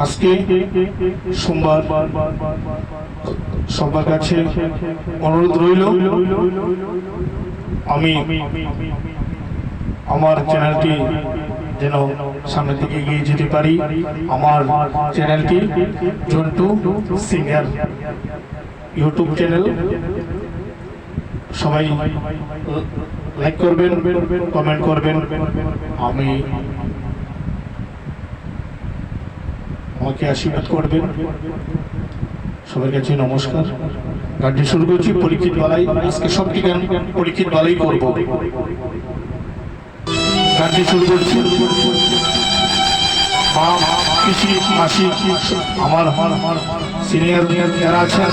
আজকে সোমবার সবার কাছে অনুরোধ রইল আমি আমার চ্যানেলটি যেন সামনের দিকে এগিয়ে যেতে পারি। আমার চ্যানেলটি জন্টু সিঙ্গার ইউটিউব চ্যানেল, সবাই লাইক করবেন, কমেন্ট করবেন। আমি আমাকে আশীর্বাদ করবেন। সবার কাছে নমস্কার। গানটি শুরু করছি পরীক্ষিত বালাই। আজকে সবটি গান পরীক্ষিত বালাই করব। গানটি শুরু করছি। মা, পিসি, মাসি, আমার সিনিয়র যারা আছেন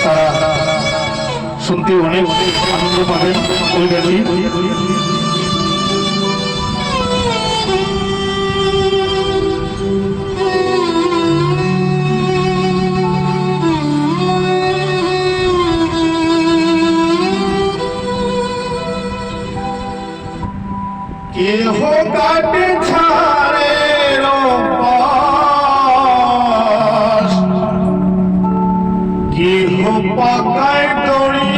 তারা শুনতে অনেক আনন্দ পাবেন ওই গানটি। কেহ কাটে ছাড়ে রোপাস, কেহ পাকায় দড়ি,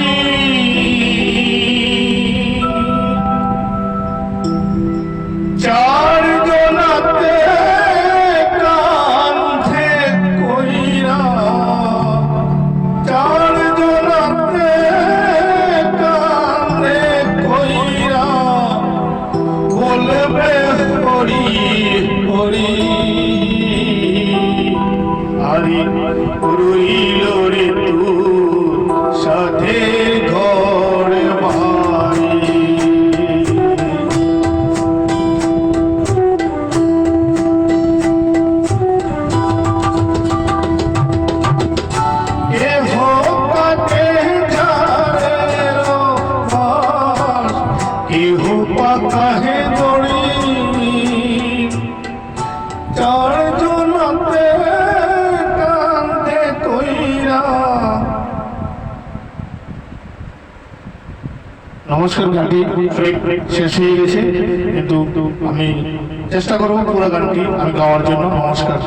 চার জনাতে কাঁধে কইরা, চার জনাতে কাঁধে কইরা বলবে হরি হরি, হরি রইল রে তোর সাথে ঘর বাড়ি। কেহ কাটে ঝাড়ে রোপাস, কেহ পাকাহে দড়ি, চার জনাতে কাঁধে কইরা। নমস্কার। গানটি শেষ হয়ে গেছে, কিন্তু আমি চেষ্টা করবো পুরো গানটি আমি গাওয়ার জন্য। নমস্কার।